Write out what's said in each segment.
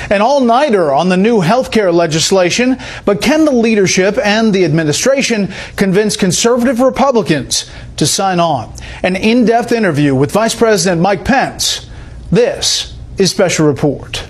An all-nighter on the new health care legislation, but can the leadership and the administration convince conservative Republicans to sign on? An in-depth interview with Vice President Mike Pence. This is Special Report.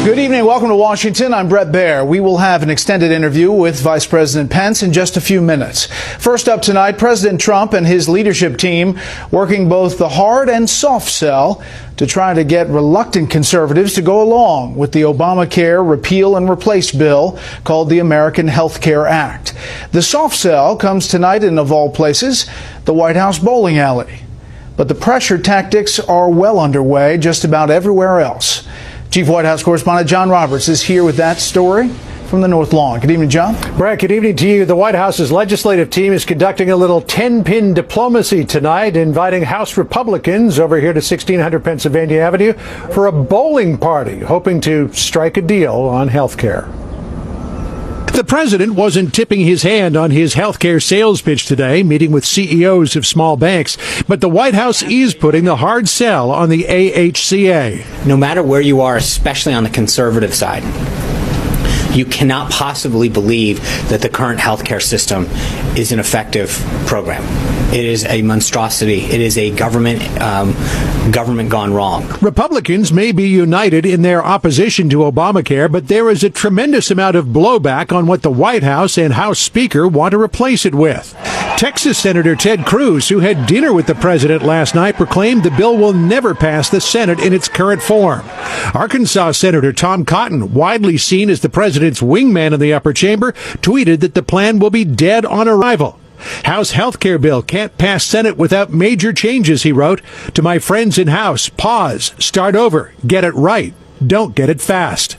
Good evening. Welcome to Washington. I'm Bret Baier. We will have an extended interview with Vice President Pence in just a few minutes. First up tonight, President Trump and his leadership team working both the hard and soft sell to try to get reluctant conservatives to go along with the Obamacare repeal and replace bill called the American Health Care Act. The soft sell comes tonight in, of all places, the White House bowling alley. But the pressure tactics are well underway just about everywhere else. Chief White House correspondent John Roberts is here with that story from the North Lawn. Good evening, John. Brett, good evening to you. The White House's legislative team is conducting a little 10-pin diplomacy tonight, inviting House Republicans over here to 1600 Pennsylvania Avenue for a bowling party, hoping to strike a deal on health care. The president wasn't tipping his hand on his healthcare sales pitch today, meeting with CEOs of small banks, but the White House is putting the hard sell on the AHCA. No matter where you are, especially on the conservative side, you cannot possibly believe that the current healthcare system is an effective program. It is a monstrosity. It is a government gone wrong. Republicans may be united in their opposition to Obamacare, but there is a tremendous amount of blowback on what the White House and House Speaker want to replace it with. Texas Senator Ted Cruz, who had dinner with the president last night, proclaimed the bill will never pass the Senate in its current form. Arkansas Senator Tom Cotton, widely seen as the president's wingman in the upper chamber, tweeted that the plan will be dead on arrival. House health care bill can't pass Senate without major changes, he wrote. To my friends in House, pause, start over, get it right, don't get it fast.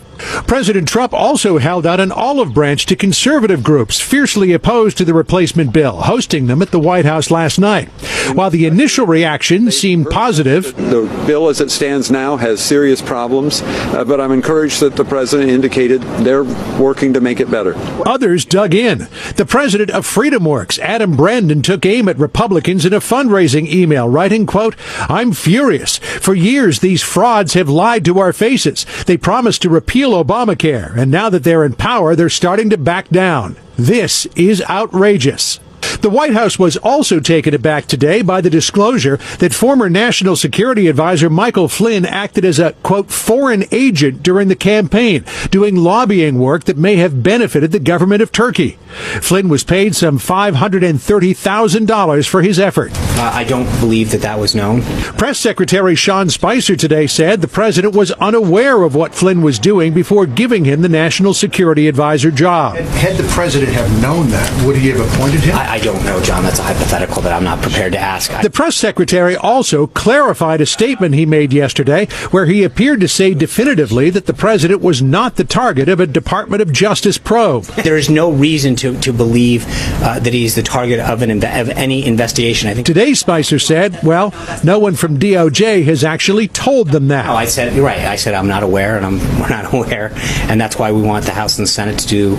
President Trump also held out an olive branch to conservative groups fiercely opposed to the replacement bill, hosting them at the White House last night. While the initial reaction seemed positive, the bill as it stands now has serious problems, but I'm encouraged that the president indicated they're working to make it better. Others dug in. The president of FreedomWorks, Adam Brandon, took aim at Republicans in a fundraising email, writing, quote, "I'm furious. For years, these frauds have lied to our faces. They promised to repeal Obamacare, and now that they're in power, they're starting to back down. This is outrageous." The White House was also taken aback today by the disclosure that former National Security Advisor Michael Flynn acted as a, quote, foreign agent during the campaign, doing lobbying work that may have benefited the government of Turkey. Flynn was paid some $530,000 for his effort. I don't believe that was known. Press Secretary Sean Spicer today said the president was unaware of what Flynn was doing before giving him the National Security Advisor job. Had the president have known that, would he have appointed him? I don't know, John. That's a hypothetical that I'm not prepared to ask. The press secretary also clarified a statement he made yesterday where he appeared to say definitively that the president was not the target of a Department of Justice probe. There is no reason to believe that he's the target of any investigation. I think today Spicer said, well, no one from DOJ has actually told them that. Oh, I said, you're right. I said I'm not aware, and we're not aware, and that's why we want the House and the Senate to do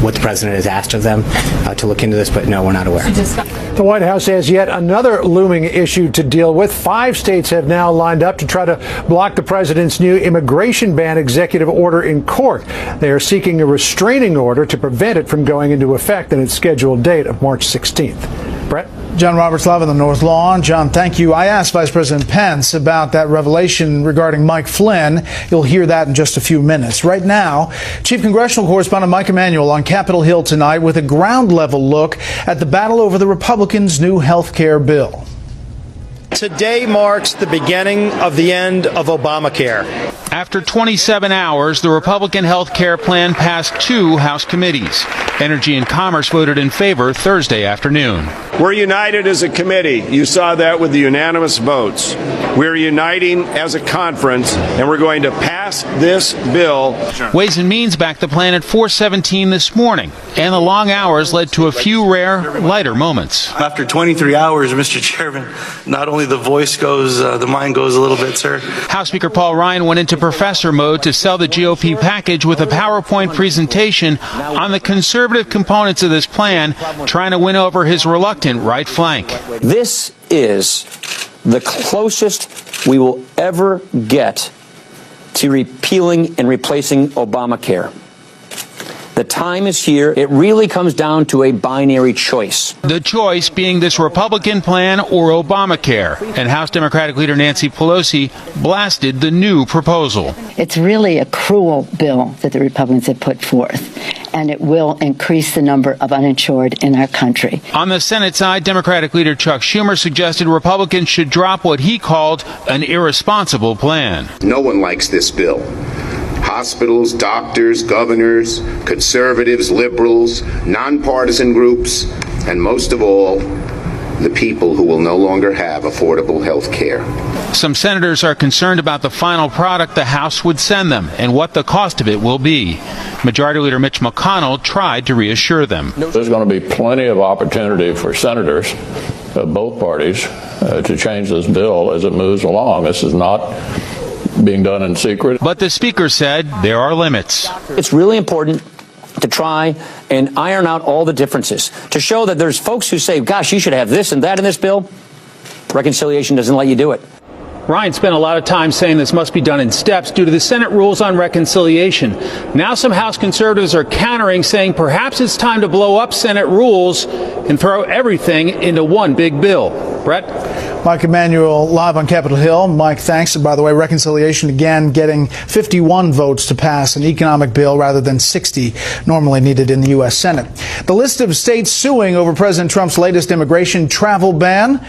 what the president has asked of them to look into this, but no, we're not aware. The White House has yet another looming issue to deal with. 5 states have now lined up to try to block the president's new immigration ban executive order in court. They are seeking a restraining order to prevent it from going into effect in its scheduled date of March 16th. Brett? John Roberts live on the North Lawn. John, thank you. I asked Vice President Pence about that revelation regarding Mike Flynn. You'll hear that in just a few minutes. Right now, Chief Congressional Correspondent Mike Emanuel on Capitol Hill tonight with a ground-level look at the battle over the Republicans' new health care bill. Today marks the beginning of the end of Obamacare. After 27 hours, the Republican health care plan passed 2 House committees. Energy and Commerce voted in favor Thursday afternoon. We're united as a committee. You saw that with the unanimous votes. We're uniting as a conference, and we're going to pass this bill. Ways and Means backed the plan at 4:17 this morning, and the long hours led to a few rare, lighter moments. After 23 hours, Mr. Chairman, not only only the voice goes, the mind goes a little bit, sir. House Speaker Paul Ryan went into professor mode to sell the GOP package with a PowerPoint presentation on the conservative components of this plan, trying to win over his reluctant right flank. This is the closest we will ever get to repealing and replacing Obamacare. The time is here. It really comes down to a binary choice. The choice being this Republican plan or Obamacare. And House Democratic leader Nancy Pelosi blasted the new proposal. It's really a cruel bill that the Republicans have put forth, and it will increase the number of uninsured in our country. On the Senate side, Democratic leader Chuck Schumer suggested Republicans should drop what he called an irresponsible plan. No one likes this bill. Hospitals, doctors, governors, conservatives, liberals, nonpartisan groups, and most of all, the people who will no longer have affordable health care. Some senators are concerned about the final product the House would send them and what the cost of it will be. Majority Leader Mitch McConnell tried to reassure them. There's going to be plenty of opportunity for senators of both parties to change this bill as it moves along. This is not being done in secret. But the Speaker said there are limits. It's really important to try and iron out all the differences, to show that there's folks who say, gosh, you should have this and that in this bill. Reconciliation doesn't let you do it. Ryan spent a lot of time saying this must be done in steps due to the Senate rules on reconciliation. Now some House conservatives are countering, saying perhaps it's time to blow up Senate rules and throw everything into one big bill. Brett? Mike Emanuel live on Capitol Hill. Mike, thanks. And by the way, reconciliation again getting 51 votes to pass an economic bill rather than 60 normally needed in the U.S. Senate. The list of states suing over President Trump's latest immigration travel ban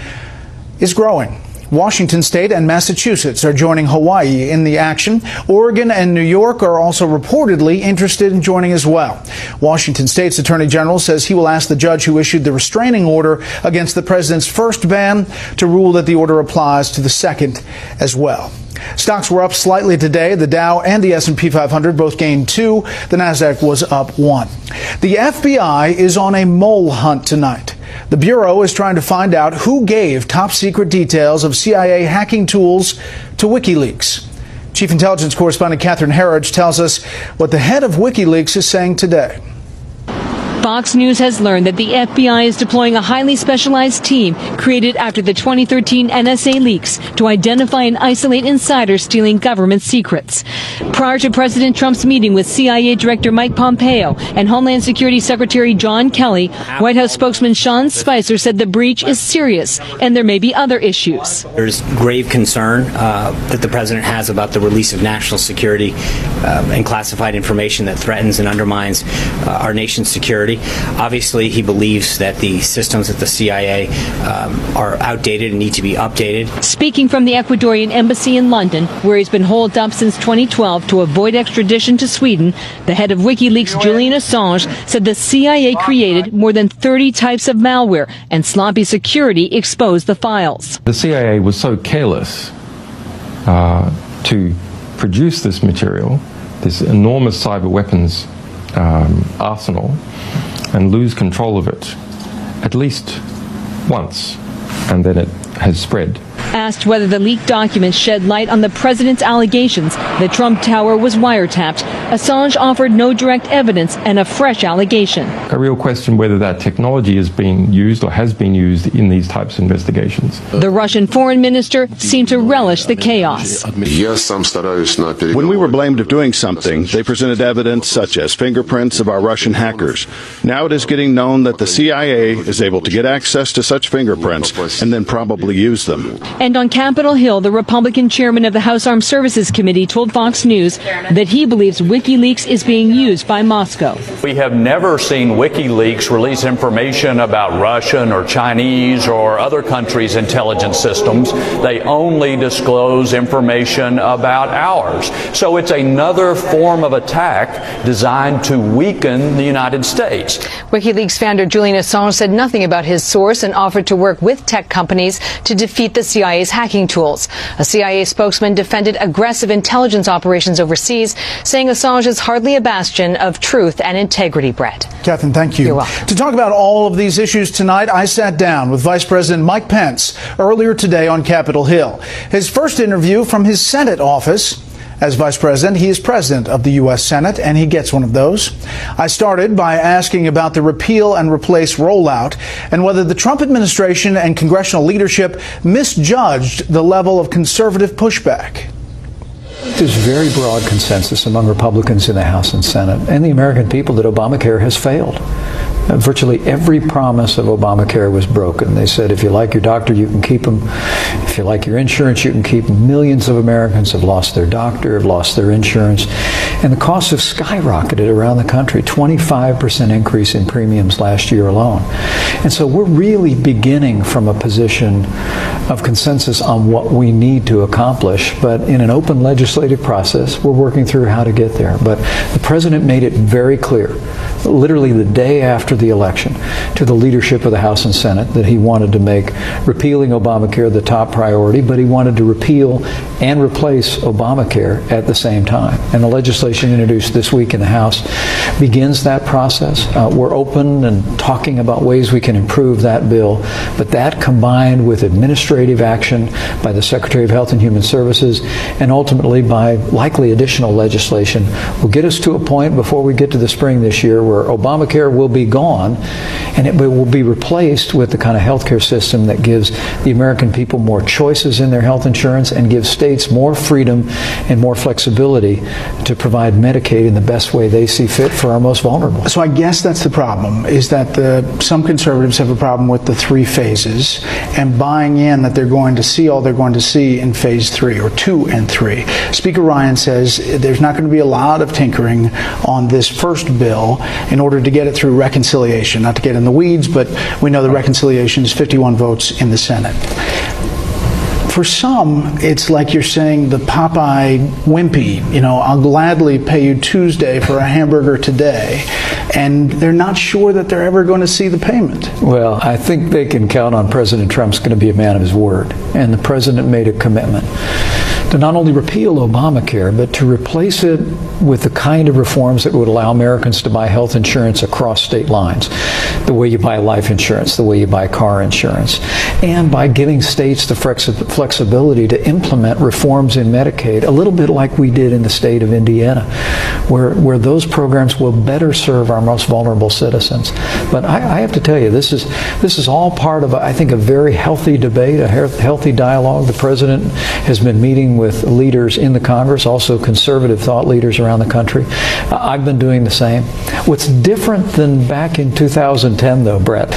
is growing. Washington State and Massachusetts are joining Hawaii in the action. Oregon and New York are also reportedly interested in joining as well. Washington State's Attorney General says he will ask the judge who issued the restraining order against the president's first ban to rule that the order applies to the second as well. Stocks were up slightly today. The Dow and the S&P 500 both gained 2. The Nasdaq was up 1. The FBI is on a mole hunt tonight. The Bureau is trying to find out who gave top secret details of CIA hacking tools to WikiLeaks. Chief Intelligence Correspondent Catherine Herridge tells us what the head of WikiLeaks is saying today. Fox News has learned that the FBI is deploying a highly specialized team created after the 2013 NSA leaks to identify and isolate insiders stealing government secrets. Prior to President Trump's meeting with CIA Director Mike Pompeo and Homeland Security Secretary John Kelly, White House spokesman Sean Spicer said the breach is serious and there may be other issues. There's grave concern that the president has about the release of national security and classified information that threatens and undermines our nation's security. Obviously, he believes that the systems at the CIA are outdated and need to be updated. Speaking from the Ecuadorian embassy in London, where he's been holed up since 2012 to avoid extradition to Sweden, the head of WikiLeaks, Julian Assange, said the CIA created more than 30 types of malware and sloppy security exposed the files. The CIA was so careless to produce this material, this enormous cyber weapons arsenal, and lose control of it at least once, and then it has spread. Asked whether the leaked documents shed light on the president's allegations the Trump Tower was wiretapped, Assange offered no direct evidence and a fresh allegation. A real question whether that technology is being used or has been used in these types of investigations. The Russian foreign minister seemed to relish the chaos. When we were blamed of doing something, they presented evidence such as fingerprints of our Russian hackers. Now it is getting known that the CIA is able to get access to such fingerprints and then probably use them. And on Capitol Hill, the Republican chairman of the House Armed Services Committee told Fox News that he believes WikiLeaks is being used by Moscow. We have never seen WikiLeaks release information about Russian or Chinese or other countries' intelligence systems. They only disclose information about ours. So it's another form of attack designed to weaken the United States. WikiLeaks founder Julian Assange said nothing about his source and offered to work with tech companies to defeat the CIA CIA's hacking tools. A CIA spokesman defended aggressive intelligence operations overseas, saying Assange is hardly a bastion of truth and integrity, Bret. Catherine, thank you. You're welcome. To talk about all of these issues tonight, I sat down with Vice President Mike Pence earlier today on Capitol Hill. His first interview from his Senate office. As Vice President, he is President of the U.S. Senate, and he gets one of those. I started by asking about the repeal and replace rollout and whether the Trump administration and congressional leadership misjudged the level of conservative pushback. There's very broad consensus among Republicans in the House and Senate and the American people that Obamacare has failed. Virtually every promise of Obamacare was broken. They said if you like your doctor, you can keep him. If you like your insurance, you can keep him. Millions of Americans have lost their doctor, have lost their insurance, and the costs have skyrocketed around the country, 25% increase in premiums last year alone. And so we're really beginning from a position of consensus on what we need to accomplish, but in an open legislative process, we're working through how to get there. But the President made it very clear, literally the day after the election, to the leadership of the House and Senate that he wanted to make repealing Obamacare the top priority, but he wanted to repeal and replace Obamacare at the same time. And the legislation introduced this week in the House begins that process. We're open and talking about ways we can improve that bill, but that combined with administrative action by the Secretary of Health and Human Services and ultimately by likely additional legislation will get us to a point before we get to the spring this year where Obamacare will be gone and it will be replaced with the kind of health care system that gives the American people more choices in their health insurance and gives states more freedom and more flexibility to provide Medicaid in the best way they see fit for our most vulnerable. So I guess that's the problem, is that some conservatives have a problem with the 3 phases and buying in that they're going to see all they're going to see in phase 3 or 2 and 3. Speaker Ryan says there's not going to be a lot of tinkering on this first bill in order to get it through reconciliation. Not to get in the weeds, but we know the reconciliation is 51 votes in the Senate. For some, it's like you're saying the Popeye Wimpy, I'll gladly pay you Tuesday for a hamburger today, and they're not sure that they're ever going to see the payment. Well, I think they can count on President Trump's going to be a man of his word, and the President made a commitment to not only repeal Obamacare, but to replace it with the kind of reforms that would allow Americans to buy health insurance across state lines, the way you buy life insurance, the way you buy car insurance, and by giving states the flexibility to implement reforms in Medicaid, a little bit like we did in the state of Indiana, where those programs will better serve our most vulnerable citizens. But I have to tell you, this is all part of, I think, a very healthy debate, a healthy dialogue. The President has been meeting with leaders in the Congress, also conservative thought leaders around the country. I've been doing the same. What's different than back in 2010, though, Bret,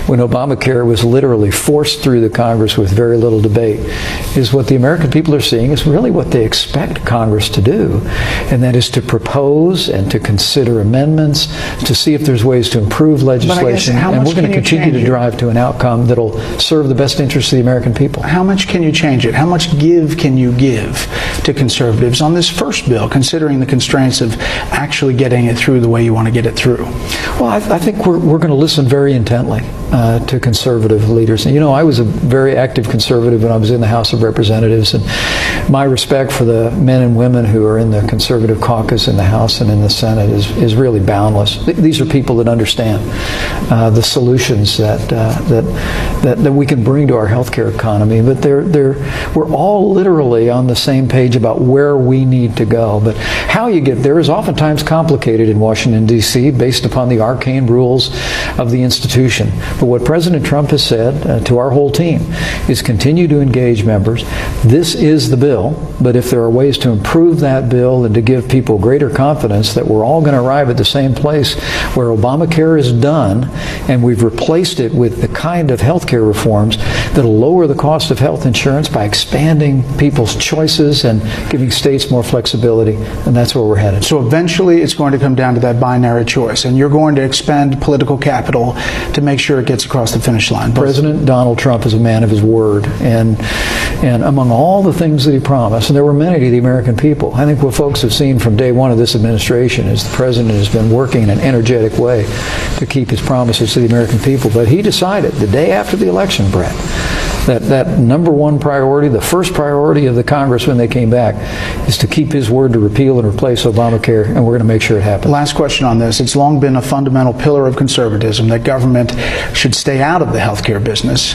when Obamacare was literally forced through the Congress with very little debate, is what the American people are seeing is really what they expect Congress to do, and that is to propose and to consider amendments, to see if there's ways to improve legislation, and we're going to continue to drive to an outcome that'll serve the best interests of the American people. How much can you change it? How much give can you give to conservatives on this first bill, considering the constraints of actually getting it through the way you want to get it through? Well, I think we're going to listen very intently to conservative leaders. And, I was a very active conservative when I was in the House of Representatives, and my respect for the men and women who are in the conservative caucus in the House and in the Senate is really boundless. These are people that understand the solutions that we can bring to our healthcare economy, but we're all literally on the same page about where we need to go. But how you get there is oftentimes complicated in Washington, D.C., based upon the arcane rules of the institution. But what President Trump has said to our whole team is continue to engage members. This is the bill, but if there are ways to improve that bill and to give people greater confidence that we're all going to arrive at the same place where Obamacare is done and we've replaced it with the kind of health care reforms that'll lower the cost of health insurance by expanding people's choices and giving states more flexibility, and that's where we're headed. So eventually it's going to come down to that binary choice, and you're going to expend political capital to make sure it gets across the finish line. President Donald Trump is a man of his word, and among all the things that he promised, and there were many to the American people, I think what folks have seen from day one of this administration is the President has been working in an energetic way to keep his promises to the American people. But he decided the day after the election, Bret, That number one priority, the first priority of the Congress when they came back, is to keep his word to repeal and replace Obamacare, and we're going to make sure it happens. Last question on this. It's long been a fundamental pillar of conservatism that government should stay out of the healthcare business.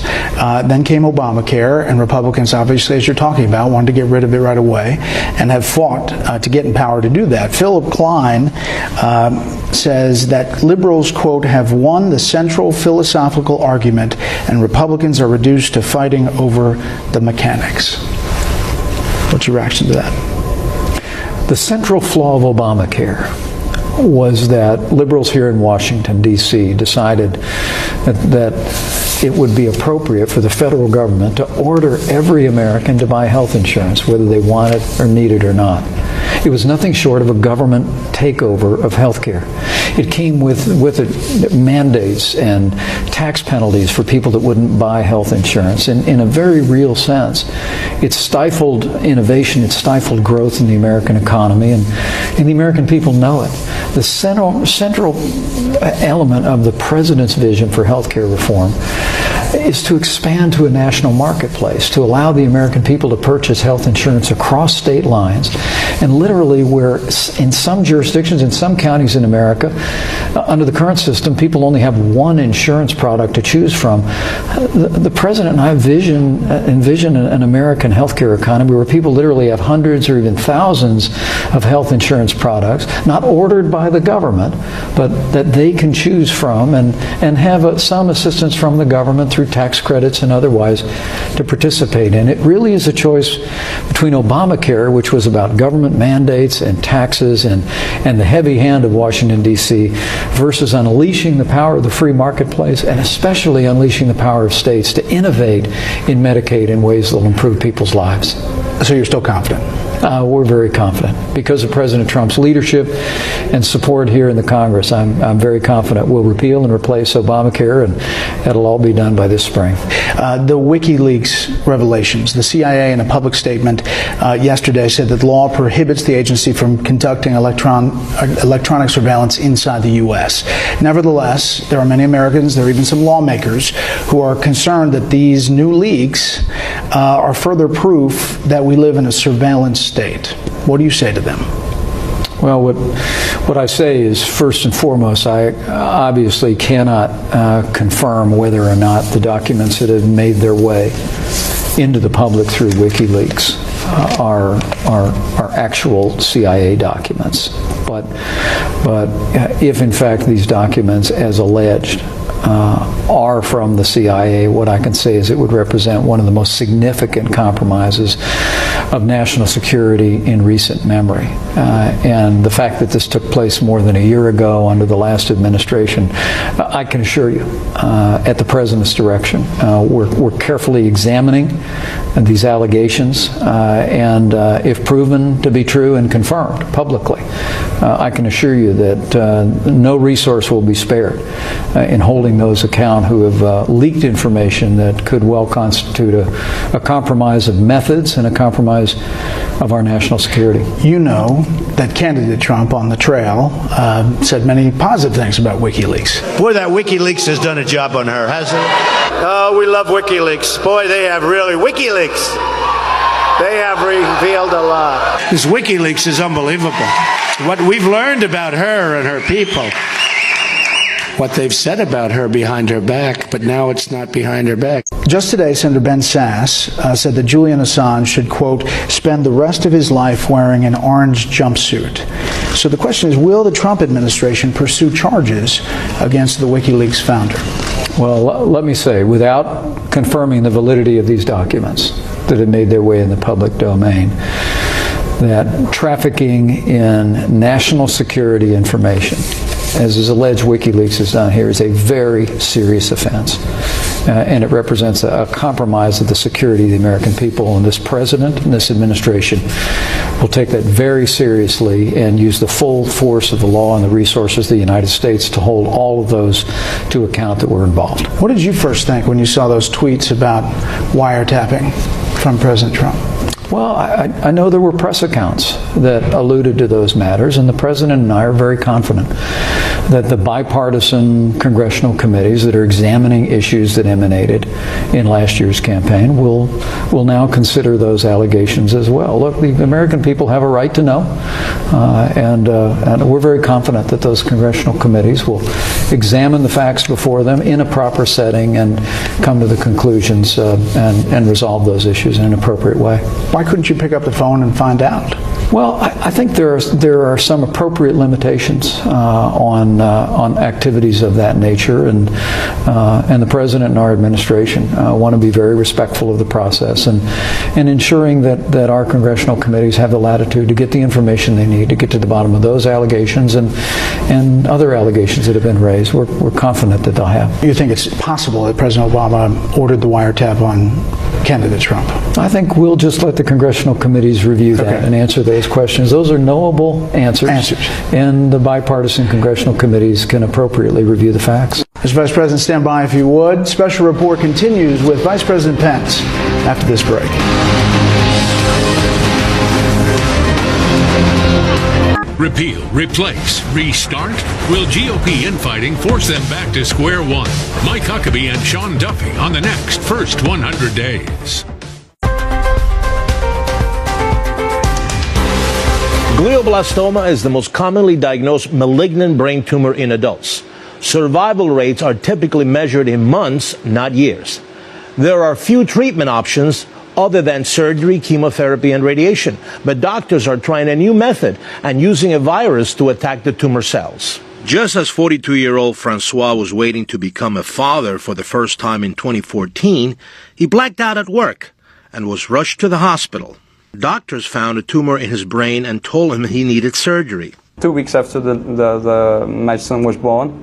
Then came Obamacare, and Republicans, obviously, as you're talking about, wanted to get rid of it right away and have fought to get in power to do that. Philip Klein says that liberals, quote, have won the central philosophical argument and Republicans are reduced to fighting over the mechanics. What's your reaction to that? The central flaw of Obamacare was that liberals here in Washington, D.C. decided that it would be appropriate for the federal government to order every American to buy health insurance, whether they want it or need it or not. It was nothing short of a government takeover of health care. It came with it mandates and tax penalties for people that wouldn't buy health insurance. In a very real sense, it stifled innovation, it stifled growth in the American economy, and the American people know it. The central element of the president's vision for health care reform is to expand to a national marketplace, to allow the American people to purchase health insurance across state lines, and literally where in some jurisdictions, in some counties in America, under the current system, people only have one insurance product to choose from. The president and I envision an American healthcare economy where people literally have hundreds or even thousands of health insurance products, not ordered by the government, but that they can choose from and have some assistance from the government through tax credits and otherwise to participate in. It really is a choice between Obamacare, which was about government mandates and taxes and the heavy hand of Washington, D.C., versus unleashing the power of the free marketplace and especially unleashing the power of states to innovate in Medicaid in ways that will improve people's lives. So you're still confident? We're very confident. Because of President Trump's leadership and support here in the Congress, I'm very confident we'll repeal and replace Obamacare, and that'll all be done by this spring. The WikiLeaks revelations, the CIA in a public statement yesterday said that the law prohibits the agency from conducting electronic surveillance inside the U.S. Nevertheless, there are many Americans, there are even some lawmakers who are concerned that these new leaks are further proof that we live in a surveillance state. What do you say to them? Well, what I say is, first and foremost, I obviously cannot confirm whether or not the documents that have made their way into the public through WikiLeaks are actual CIA documents. But if in fact these documents, as alleged, are from the CIA, what I can say is it would represent one of the most significant compromises of national security in recent memory. And the fact that this took place more than a year ago under the last administration, I can assure you, at the President's direction, we're carefully examining these allegations, and if proven to be true and confirmed publicly, I can assure you that no resource will be spared in holding those account who have leaked information that could well constitute a compromise of methods and a compromise of our national security. You know that candidate Trump on the trail said many positive things about WikiLeaks. Boy, that WikiLeaks has done a job on her, hasn't it? Oh, we love WikiLeaks. Boy, they have really, WikiLeaks, they have revealed a lot. This WikiLeaks is unbelievable. What we've learned about her and her people, what they've said about her behind her back, but now it's not behind her back. Just today, Senator Ben Sasse said that Julian Assange should, quote, spend the rest of his life wearing an orange jumpsuit. So the question is, will the Trump administration pursue charges against the WikiLeaks founder? Well, let me say, without confirming the validity of these documents that have made their way in the public domain, that trafficking in national security information, as is alleged WikiLeaks has done here, is a very serious offense. And it represents a compromise of the security of the American people. And this president and this administration will take that very seriously and use the full force of the law and the resources of the United States to hold all of those to account that were involved. What did you first think when you saw those tweets about wiretapping from President Trump? Well, I know there were press accounts that alluded to those matters, and the President and I are very confident that the bipartisan congressional committees that are examining issues that emanated in last year's campaign will now consider those allegations as well. Look, the American people have a right to know, and we're very confident that those congressional committees will examine the facts before them in a proper setting and come to the conclusions and resolve those issues in an appropriate way. Why couldn't you pick up the phone and find out? Well, I think there are some appropriate limitations on activities of that nature, and the President and our administration want to be very respectful of the process and ensuring that our congressional committees have the latitude to get the information they need to get to the bottom of those allegations and other allegations that have been raised. We're confident that they'll have. You think it's possible that President Obama ordered the wiretap on candidate Trump? I think we'll just let the congressional committees review that and answer those questions. Those are knowable answers. And the bipartisan congressional committees can appropriately review the facts. Mr. Vice President, stand by if you would. Special report continues with Vice President Pence after this break. Repeal, replace, restart? Will GOP infighting force them back to square one? Mike Huckabee and Sean Duffy on the next First 100 Days. Glioblastoma is the most commonly diagnosed malignant brain tumor in adults. Survival rates are typically measured in months, not years. There are few treatment options other than surgery, chemotherapy, and radiation. But doctors are trying a new method and using a virus to attack the tumor cells. Just as 42-year-old Francois was waiting to become a father for the first time in 2014, he blacked out at work and was rushed to the hospital. Doctors found a tumor in his brain and told him he needed surgery. 2 weeks after my son was born,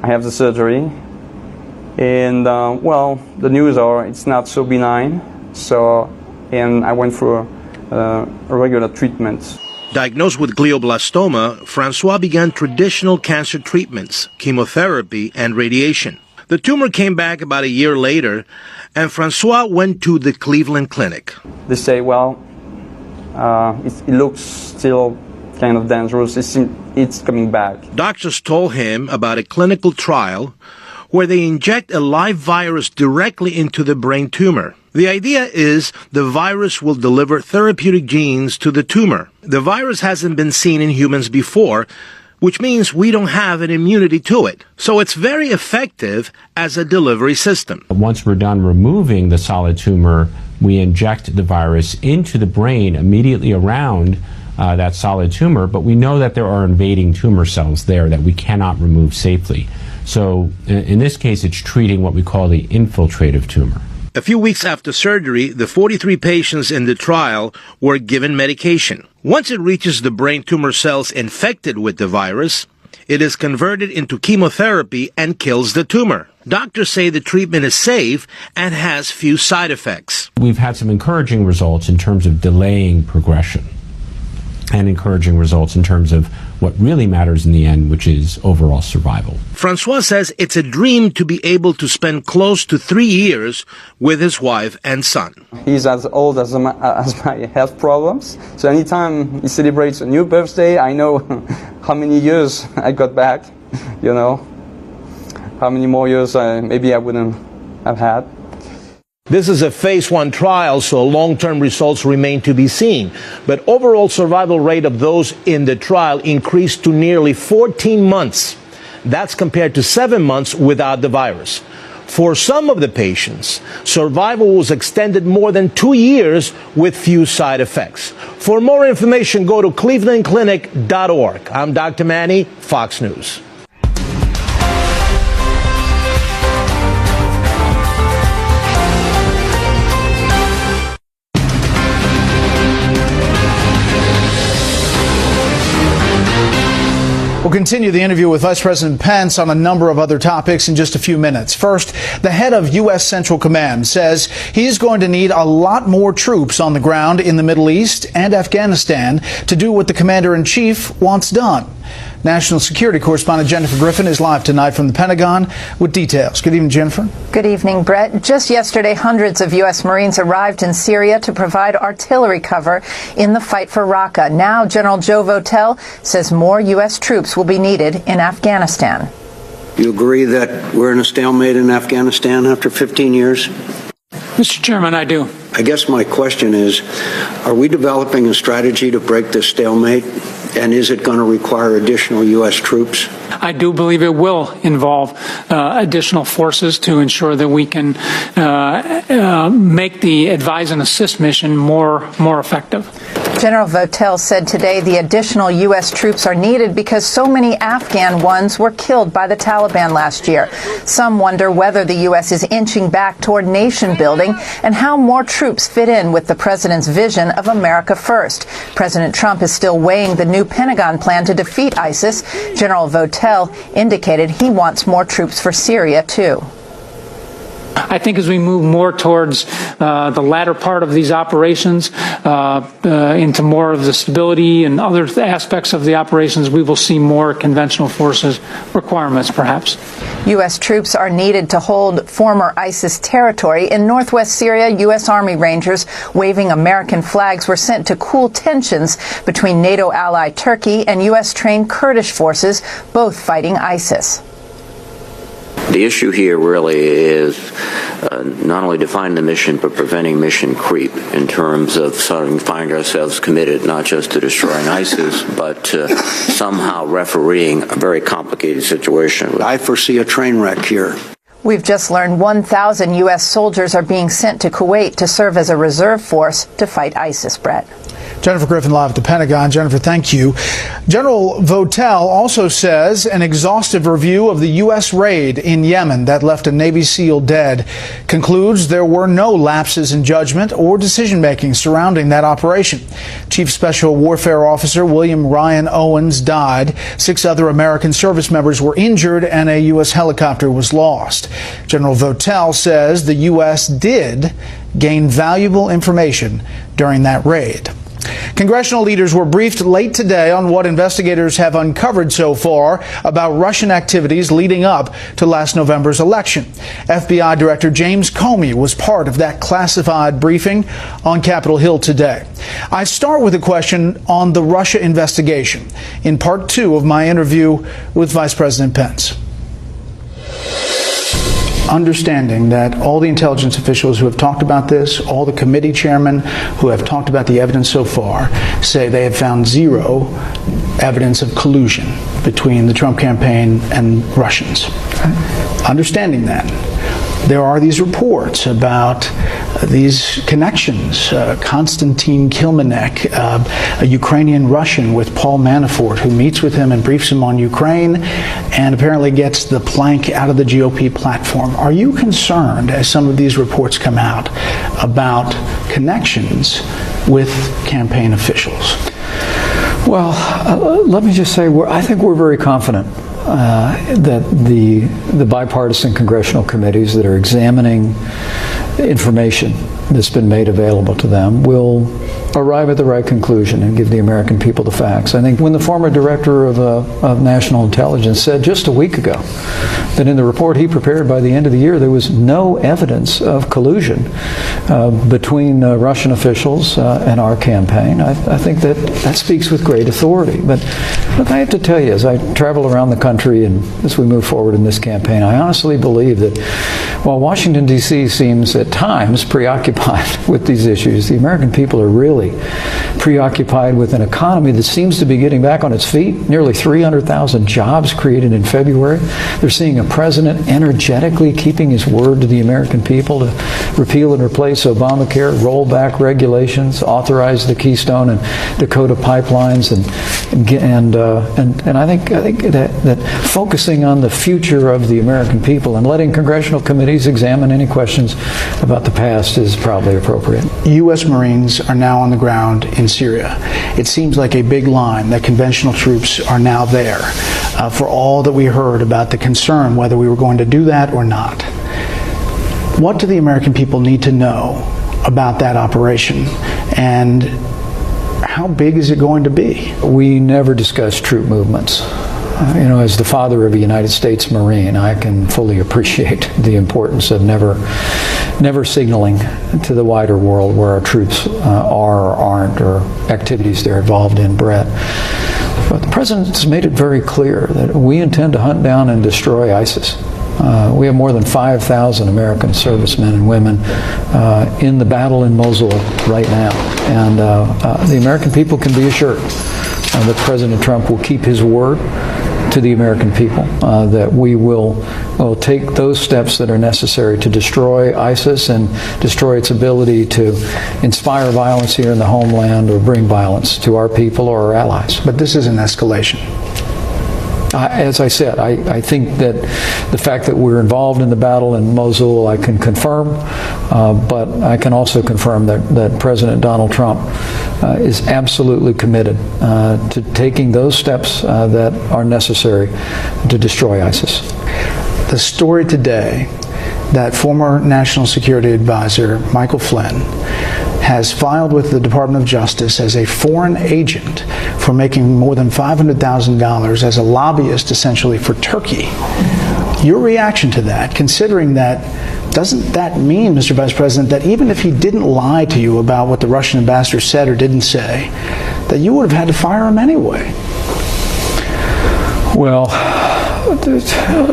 I have the surgery. And, well, the news are it's not so benign. And I went for a regular treatment. Diagnosed with glioblastoma, Francois began traditional cancer treatments, chemotherapy, and radiation. The tumor came back about a year later, and Francois went to the Cleveland Clinic. They say, well, it looks still kind of dangerous. It's coming back. Doctors told him about a clinical trial where they inject a live virus directly into the brain tumor. The idea is the virus will deliver therapeutic genes to the tumor. The virus hasn't been seen in humans before, which means we don't have an immunity to it. So it's very effective as a delivery system. Once we're done removing the solid tumor, we inject the virus into the brain immediately around that solid tumor, but we know that there are invading tumor cells there that we cannot remove safely. So in this case, it's treating what we call the infiltrative tumor. A few weeks after surgery, the 43 patients in the trial were given medication. Once it reaches the brain tumor cells infected with the virus, it is converted into chemotherapy and kills the tumor. Doctors say the treatment is safe and has few side effects. We've had some encouraging results in terms of delaying progression and encouraging results in terms of what really matters in the end, which is overall survival. Francois says it's a dream to be able to spend close to 3 years with his wife and son. He's as old as my health problems. So anytime he celebrates a new birthday, I know how many years I got back, you know, how many more years maybe I wouldn't have had. This is a phase 1 trial, so long-term results remain to be seen. But overall survival rate of those in the trial increased to nearly 14 months. That's compared to 7 months without the virus. For some of the patients, survival was extended more than 2 years with few side effects. For more information, go to clevelandclinic.org. I'm Dr. Manny, Fox News. We'll continue the interview with Vice President Pence on a number of other topics in just a few minutes. First, the head of U.S. Central Command says he's going to need a lot more troops on the ground in the Middle East and Afghanistan to do what the commander-in-chief wants done. National security correspondent Jennifer Griffin is live tonight from the Pentagon with details. Good evening, Jennifer. Good evening, Brett. Just yesterday, hundreds of U.S. Marines arrived in Syria to provide artillery cover in the fight for Raqqa. Now, General Joe Votel says more U.S. troops will be needed in Afghanistan. You agree that we're in a stalemate in Afghanistan after 15 years? Mr. Chairman, I do. I guess my question is, are we developing a strategy to break this stalemate? And is it going to require additional U.S. troops? I do believe it will involve additional forces to ensure that we can make the advise and assist mission more effective. General Votel said today the additional U.S. troops are needed because so many Afghan ones were killed by the Taliban last year. Some wonder whether the U.S. is inching back toward nation building and how more troops fit in with the president's vision of America first. President Trump is still weighing the new Pentagon plan to defeat ISIS. General Votel indicated he wants more troops for Syria, too. I think as we move more towards the latter part of these operations, into more of the stability and other aspects of the operations, we will see more conventional forces requirements, perhaps. U.S. troops are needed to hold former ISIS territory. In northwest Syria, U.S. Army Rangers waving American flags were sent to cool tensions between NATO ally Turkey and U.S.-trained Kurdish forces, both fighting ISIS. The issue here really is not only defining the mission, but preventing mission creep in terms of sort of finding ourselves committed not just to destroying ISIS, but to somehow refereeing a very complicated situation. I foresee a train wreck here. We've just learned 1,000 U.S. soldiers are being sent to Kuwait to serve as a reserve force to fight ISIS, Brett. Jennifer Griffin live at the Pentagon. Jennifer, thank you. General Votel also says an exhaustive review of the U.S. raid in Yemen that left a Navy SEAL dead concludes there were no lapses in judgment or decision-making surrounding that operation. Chief Special Warfare Officer William Ryan Owens died. 6 other American service members were injured and a U.S. helicopter was lost. General Votel says the U.S. did gain valuable information during that raid. Congressional leaders were briefed late today on what investigators have uncovered so far about Russian activities leading up to last November's election. FBI Director James Comey was part of that classified briefing on Capitol Hill today. I start with a question on the Russia investigation in part 2 of my interview with Vice President Pence. Understanding that all the intelligence officials who have talked about this, all the committee chairmen who have talked about the evidence so far, say they have found zero evidence of collusion between the Trump campaign and Russians. Understanding that, there are these reports about these connections. Konstantin Kilmanek, a Ukrainian Russian with Paul Manafort, who meets with him and briefs him on Ukraine and apparently gets the plank out of the GOP platform. Are you concerned, as some of these reports come out, about connections with campaign officials? Well, let me just say, I think we're very confident that the bipartisan congressional committees that are examining information that's been made available to them will arrive at the right conclusion and give the American people the facts. I think when the former director of national intelligence said just a week ago that in the report he prepared by the end of the year there was no evidence of collusion between Russian officials and our campaign, I think that speaks with great authority. But look, I have to tell you, as I travel around the country and as we move forward in this campaign, I honestly believe that while Washington, D.C. seems at times preoccupied with these issues, the American people are really preoccupied with an economy that seems to be getting back on its feet. Nearly 300,000 jobs created in February. They're seeing a president energetically keeping his word to the American people to repeal and replace Obamacare, roll back regulations, authorize the Keystone and Dakota pipelines, and I think that focusing on the future of the American people and letting congressional committees examine any questions about the past is probably appropriate. U.S. Marines are now on the ground in Syria. It seems like a big line that conventional troops are now there for all that we heard about the concern whether we were going to do that or not. What do the American people need to know about that operation, and how big is it going to be? We never discuss troop movements. As the father of a United States Marine, I can fully appreciate the importance of never signaling to the wider world where our troops are or aren't, or activities they're involved in, Bret. But the President has made it very clear that we intend to hunt down and destroy ISIS. We have more than 5,000 American servicemen and women in the battle in Mosul right now. And the American people can be assured that President Trump will keep his word to the American people, that we will take those steps that are necessary to destroy ISIS and destroy its ability to inspire violence here in the homeland or bring violence to our people or our allies. But this is an escalation. As I said, I think that the fact that we're involved in the battle in Mosul, I can confirm, but I can also confirm that President Donald Trump is absolutely committed to taking those steps that are necessary to destroy ISIS. The story today that former National Security Advisor Michael Flynn has filed with the Department of Justice as a foreign agent for making more than $500,000 as a lobbyist, essentially, for Turkey. Your reaction to that, considering that, doesn't that mean, Mr. Vice President, that even if he didn't lie to you about what the Russian ambassador said or didn't say, that you would have had to fire him anyway? Well,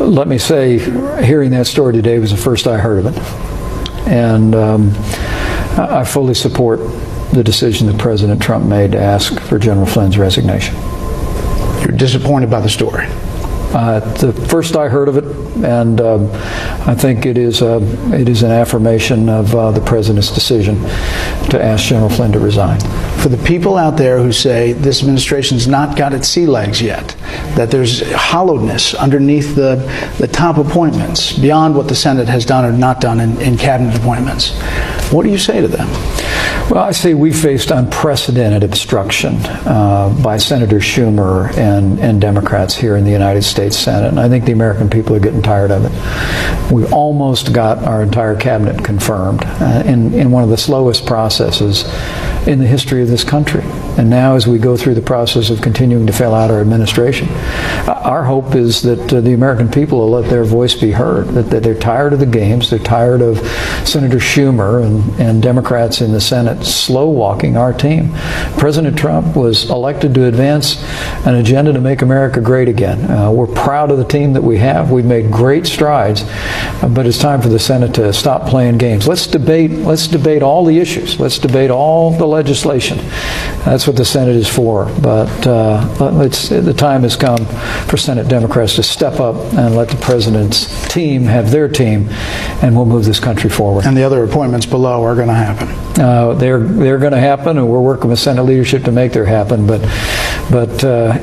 let me say, hearing that story today was the first I heard of it. And I fully support the decision that President Trump made to ask for General Flynn's resignation. You're disappointed by the story? The first I heard of it, and I think it is an affirmation of the President's decision to ask General Flynn to resign. For the people out there who say this administration's not got its sea legs yet, that there's hollowness underneath the top appointments, beyond what the Senate has done or not done in cabinet appointments, what do you say to them? Well, I say we faced unprecedented obstruction by Senator Schumer and Democrats here in the United States Senate, and I think the American people are getting tired of it. We almost got our entire cabinet confirmed in one of the slowest processes in the history of this country. And now, as we go through the process of continuing to fill out our administration, our hope is that the American people will let their voice be heard, that they're tired of the games, they're tired of Senator Schumer and Democrats in the Senate slow-walking our team. President Trump was elected to advance an agenda to make America great again. We're proud of the team that we have. We've made great strides, but it's time for the Senate to stop playing games. Let's debate all the issues. Let's debate all the legislation. That's what the Senate is for. But the time has come for Senate Democrats to step up and let the President's team have their team, and we'll move this country forward. And the other appointments below are going to happen. They're going to happen, and we're working with Senate leadership to make them happen. But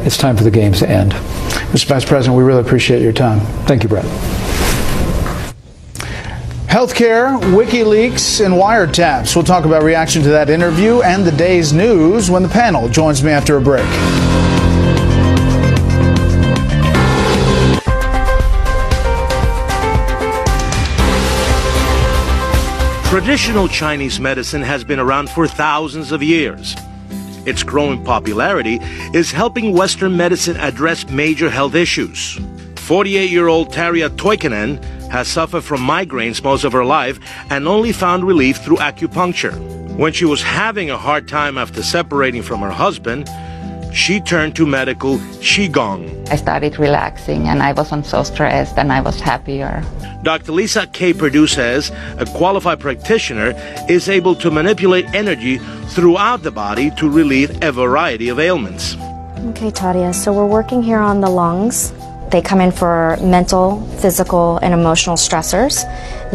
it's time for the games to end. Mr. Vice President, we really appreciate your time. Thank you, Bret. Healthcare, WikiLeaks, and wiretaps. We'll talk about reaction to that interview and the day's news when the panel joins me after a break. Traditional Chinese medicine has been around for thousands of years. Its growing popularity is helping Western medicine address major health issues. 48-year-old Tarja Toikkanen has suffered from migraines most of her life and only found relief through acupuncture. When she was having a hard time after separating from her husband, she turned to medical Qigong. I started relaxing and I wasn't so stressed and I was happier. Dr. Lisa K. Perdue says a qualified practitioner is able to manipulate energy throughout the body to relieve a variety of ailments. Okay, Tadia, so we're working here on the lungs. They come in for mental, physical, and emotional stressors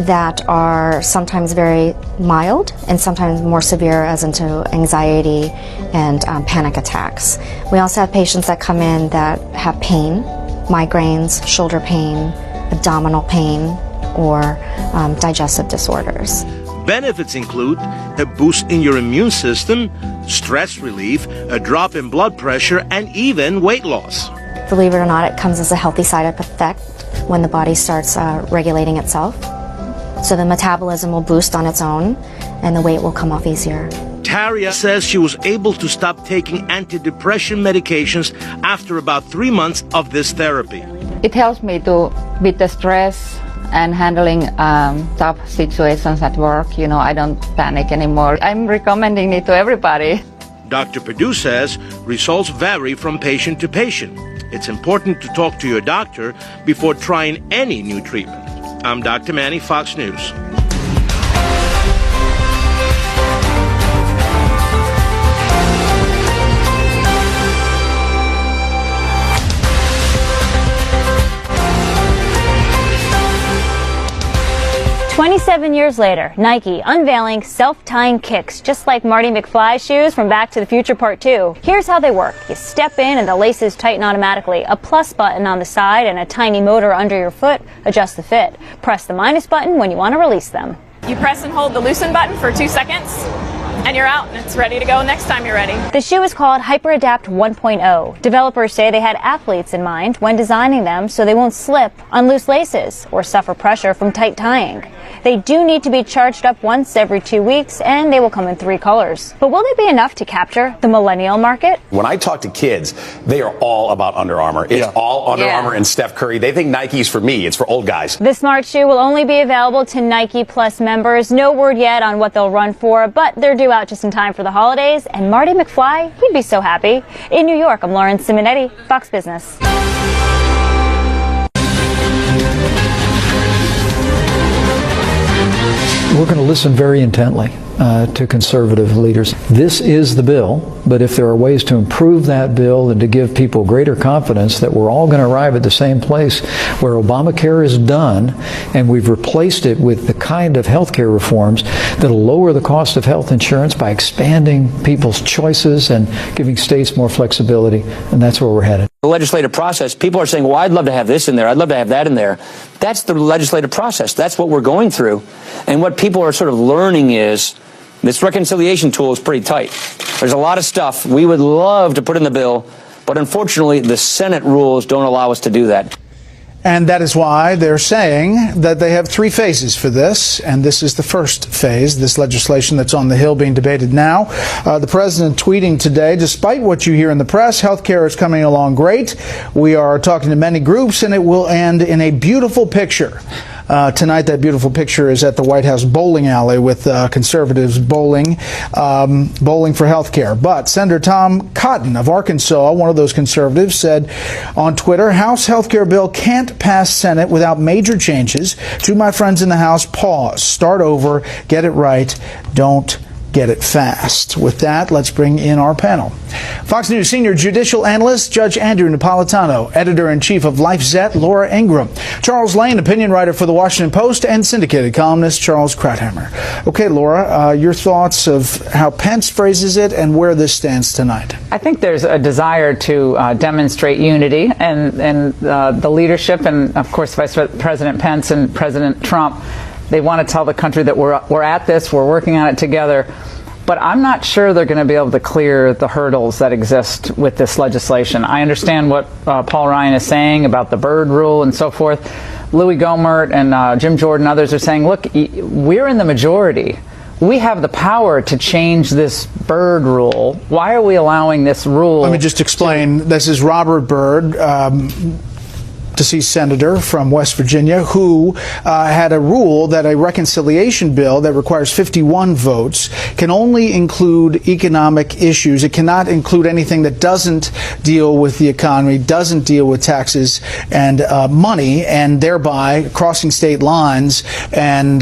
that are sometimes very mild and sometimes more severe, as into anxiety and panic attacks. We also have patients that come in that have pain, migraines, shoulder pain, abdominal pain, or digestive disorders. Benefits include a boost in your immune system, stress relief, a drop in blood pressure, and even weight loss. Believe it or not, it comes as a healthy side effect when the body starts regulating itself. So the metabolism will boost on its own and the weight will come off easier. Harriet says she was able to stop taking antidepressant medications after about 3 months of this therapy. It helps me to beat the stress and handling tough situations at work. You know, I don't panic anymore. I'm recommending it to everybody. Dr. Perdue says results vary from patient to patient. It's important to talk to your doctor before trying any new treatment. I'm Dr. Manny, Fox News. "27 years later, Nike unveiling self-tying kicks, just like Marty McFly's shoes from Back to the Future Part 2. Here's how they work. You step in and the laces tighten automatically. A plus button on the side and a tiny motor under your foot adjusts the fit. Press the minus button when you want to release them. You press and hold the loosen button for 2 seconds, and you're out, and it's ready to go next time you're ready." The shoe is called HyperAdapt 1.0. Developers say they had athletes in mind when designing them so they won't slip on loose laces or suffer pressure from tight tying. They do need to be charged up once every 2 weeks, and they will come in 3 colors. But will they be enough to capture the millennial market? When I talk to kids, they are all about Under Armour. It's all Under Armour and Steph Curry. They think Nike's for me. It's for old guys. The smart shoe will only be available to Nike Plus members. No word yet on what they'll run for, but they're due out just in time for the holidays. And Marty McFly, he'd be so happy. In New York, I'm Lauren Simonetti, Fox Business. We're going to listen very intently to conservative leaders. This is the bill, but if there are ways to improve that bill and to give people greater confidence that we're all going to arrive at the same place where Obamacare is done and we've replaced it with the kind of health care reforms that'll lower the cost of health insurance by expanding people's choices and giving states more flexibility, and that's where we're headed. The legislative process, people are saying, well, I'd love to have this in there. I'd love to have that in there. That's the legislative process. That's what we're going through. And what people are sort of learning is this reconciliation tool is pretty tight. There's a lot of stuff we would love to put in the bill, but unfortunately the Senate rules don't allow us to do that. And that is why they're saying that they have 3 phases for this, and this is the first phase, this legislation that's on the Hill being debated now. The president tweeting today, despite what you hear in the press, health care is coming along great. We are talking to many groups, and it will end in a beautiful picture. Tonight, that beautiful picture is at the White House bowling alley with conservatives bowling for health care. But Senator Tom Cotton of Arkansas, one of those conservatives, said on Twitter, House health care bill can't pass Senate without major changes. To my friends in the House, pause, start over, get it right, don't get it fast. With that, let's bring in our panel. Fox News senior judicial analyst, Judge Andrew Napolitano, editor-in-chief of LifeZette, Laura Ingram, Charles Lane, opinion writer for The Washington Post, and syndicated columnist Charles Krauthammer. Okay, Laura, your thoughts of how Pence phrases it and where this stands tonight? I think there's a desire to demonstrate unity, and the leadership, and of course Vice President Pence and President Trump, they want to tell the country that we're at this, we're working on it together. But I'm not sure they're going to be able to clear the hurdles that exist with this legislation. I understand what Paul Ryan is saying about the Byrd rule and so forth. Louis Gohmert and Jim Jordan, others are saying, look, we're in the majority. We have the power to change this Byrd rule. Why are we allowing this rule? Let me just explain. This is Robert Byrd, deceased senator from West Virginia, who had a rule that a reconciliation bill that requires 51 votes can only include economic issues. It cannot include anything that doesn't deal with the economy, doesn't deal with taxes and money, and thereby crossing state lines and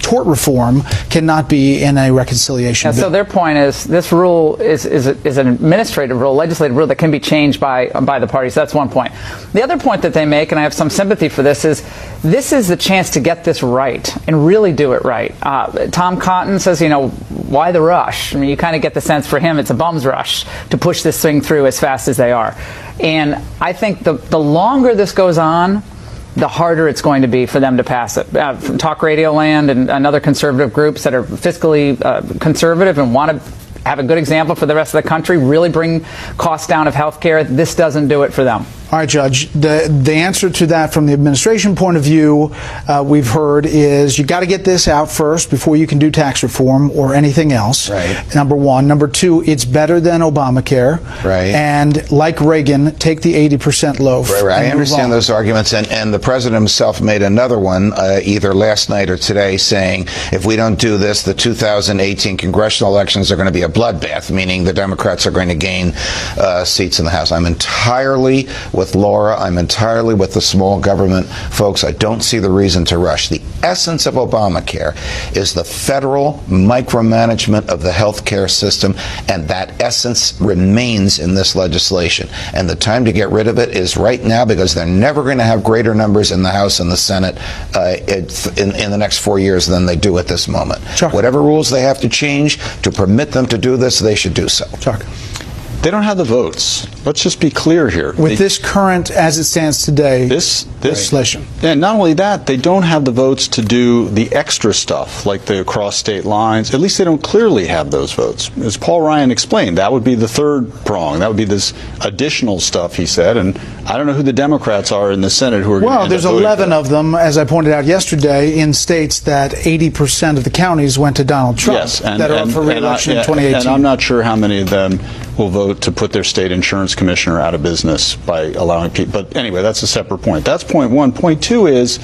tort reform cannot be in a reconciliation bill. So their point is this rule is an administrative rule, legislative rule that can be changed by the parties. That's one point. The other point that they make, and I have some sympathy for this is the chance to get this right and really do it right. Tom Cotton says, why the rush? I mean, you kind of get the sense for him it's a bum's rush to push this thing through as fast as they are. And I think the longer this goes on, the harder it's going to be for them to pass it. From Talk Radio Land and other conservative groups that are fiscally conservative and want to have a good example for the rest of the country, really bring costs down of health care, this doesn't do it for them. All right, Judge. The answer to that from the administration point of view, we've heard, is you got to get this out first before you can do tax reform or anything else. Right. Number one. Number two, it's better than Obamacare. Right. And like Reagan, take the 80% loaf. Right. I understand those arguments, and the president himself made another one either last night or today, saying if we don't do this, the 2018 congressional elections are going to be a bloodbath, meaning the Democrats are going to gain seats in the House. I'm entirely with Laura. I'm entirely with the small government folks. I don't see the reason to rush. The essence of Obamacare is the federal micromanagement of the health care system, and that essence remains in this legislation. And the time to get rid of it is right now, because they're never going to have greater numbers in the House and the Senate in the next 4 years than they do at this moment. Chuck. Whatever rules they have to change to permit them to do this, they should do so. Chuck. They don't have the votes. Let's just be clear here. With this current, as it stands today, this legislation. And not only that, they don't have the votes to do the extra stuff, like the across state lines. At least they don't clearly have those votes. As Paul Ryan explained, that would be the third prong. That would be this additional stuff, he said. And I don't know who the Democrats are in the Senate who are going to Well, there's 11 of them, as I pointed out yesterday, in states that 80% of the counties went to Donald Trump, yes, and, that are up for re-election in 2018. And I'm not sure how many of them will vote to put their state insurance commissioner out of business by allowing people. But anyway, that's a separate point. That's point one. Point two is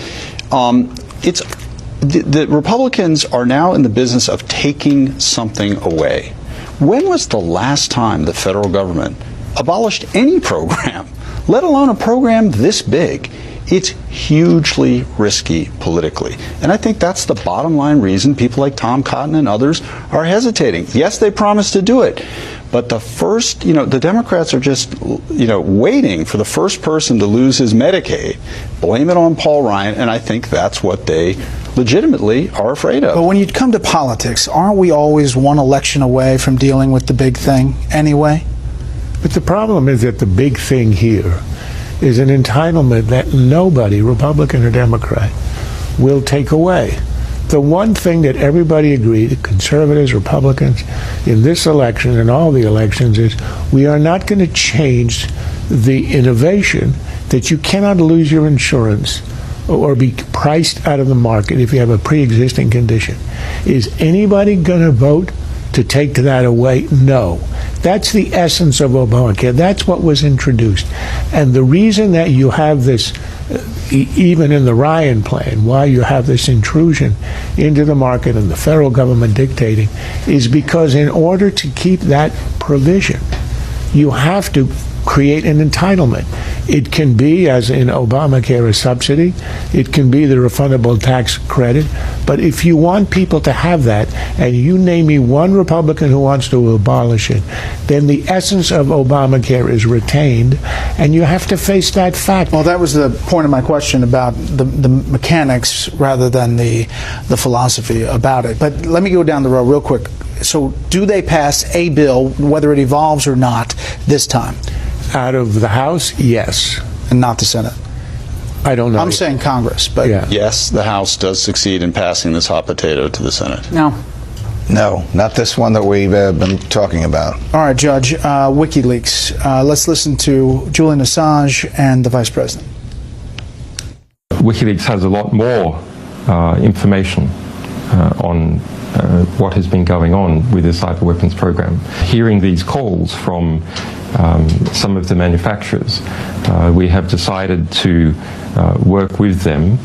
the Republicans are now in the business of taking something away. When was the last time the federal government abolished any program, let alone a program this big? It's hugely risky politically. And I think that's the bottom line reason people like Tom Cotton and others are hesitating. Yes, they promised to do it. But the first, the Democrats are just, waiting for the first person to lose his Medicaid, blame it on Paul Ryan, and I think that's what they legitimately are afraid of. But when you come to politics, aren't we always one election away from dealing with the big thing anyway? But the problem is that the big thing here is an entitlement that nobody, Republican or Democrat, will take away. The one thing that everybody agreed, conservatives, Republicans, in this election and all the elections, is we are not going to change the innovation that you cannot lose your insurance or be priced out of the market if you have a pre-existing condition. Is anybody going to vote to take that away? No. That's the essence of Obamacare. That's what was introduced. And the reason that you have this, even in the Ryan plan, why you have this intrusion into the market and the federal government dictating, is because in order to keep that provision, you have to create an entitlement. It can be, as in Obamacare, a subsidy. It can be the refundable tax credit. But if you want people to have that, and you name me one Republican who wants to abolish it, then the essence of Obamacare is retained, and you have to face that fact. Well, that was the point of my question about the mechanics rather than the philosophy about it. But let me go down the road real quick. So do they pass a bill, whether it evolves or not, this time? Out of the House, yes. And not the Senate? I don't know. I'm saying Congress, but... Yeah. Yes, the House does succeed in passing this hot potato to the Senate. No. No, not this one that we've been talking about. All right, Judge, WikiLeaks. Let's listen to Julian Assange and the Vice President. WikiLeaks has a lot more information on what has been going on with the cyber weapons program. Hearing these calls from some of the manufacturers, we have decided to work with them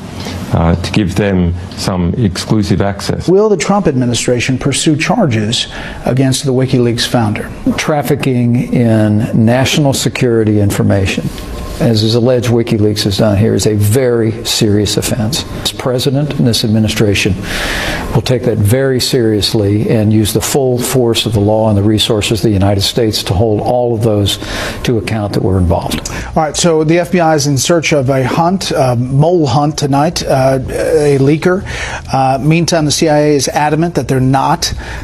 to give them some exclusive access. Will the Trump administration pursue charges against the WikiLeaks founder? Trafficking in national security information, as is alleged WikiLeaks has done here, is a very serious offense. This president and this administration will take that very seriously and use the full force of the law and the resources of the United States to hold all of those to account that were involved. All right, so the FBI is in search of a hunt, mole hunt tonight, a leaker. Meantime, the CIA is adamant that they're not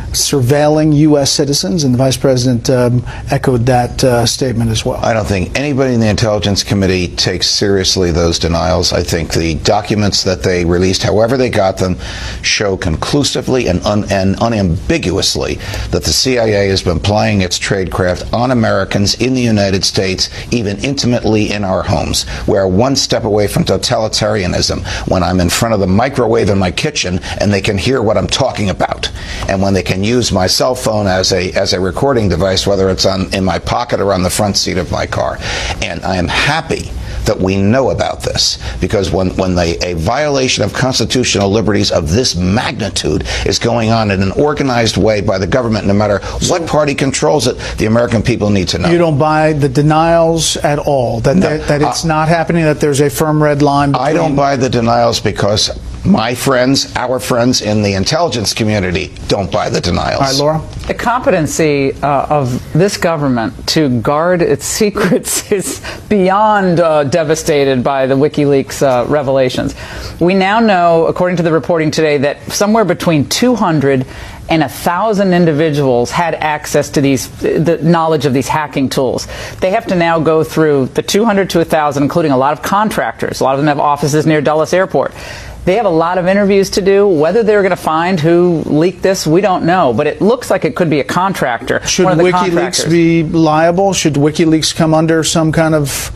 surveilling U.S. citizens, and the Vice President echoed that statement as well. I don't think anybody in the intelligence Committee takes seriously those denials. I think the documents that they released, however they got them, show conclusively and unambiguously that the CIA has been plying its tradecraft on Americans in the United States, even intimately in our homes. We're one step away from totalitarianism when I'm in front of the microwave in my kitchen and they can hear what I'm talking about, and when they can use my cell phone as a recording device, whether it's in my pocket or on the front seat of my car. And I am happy that we know about this, because when a violation of constitutional liberties of this magnitude is going on in an organized way by the government, no matter what party controls it, the American people need to know. You don't buy the denials at all, that it's not happening, that there's a firm red line? I don't buy the denials because my friends, our friends in the intelligence community don't buy the denials. All right, Laura? The competency of this government to guard its secrets is beyond devastated by the WikiLeaks revelations. We now know, according to the reporting today, that somewhere between 200 and 1,000 individuals had access to the knowledge of these hacking tools. They have to now go through the 200 to 1,000, including a lot of contractors. A lot of them have offices near Dulles Airport. They have a lot of interviews to do. Whether they're going to find who leaked this, we don't know. But it looks like it could be a contractor. Should WikiLeaks be liable? Should WikiLeaks come under some kind of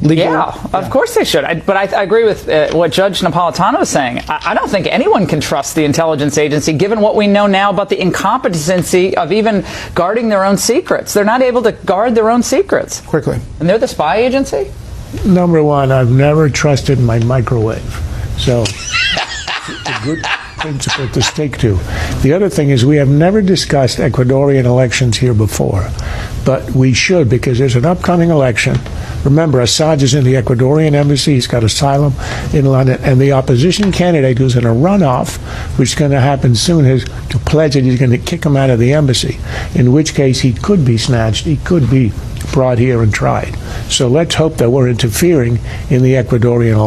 legal? Yeah, of course they should. But I agree with what Judge Napolitano is saying. I don't think anyone can trust the intelligence agency, given what we know now about the incompetency of even guarding their own secrets. They're not able to guard their own secrets. Quickly. And they're the spy agency? Number one, I've never trusted my microwave. So it's a good principle to stick to. The other thing is, we have never discussed Ecuadorian elections here before, but we should, because there's an upcoming election. Remember, Assad is in the Ecuadorian embassy. He's got asylum in London, and the opposition candidate who's in a runoff, which is going to happen soon, has to pledge that he's going to kick him out of the embassy, in which case he could be snatched, he could be brought here and tried. So let's hope that we're interfering in the Ecuadorian election.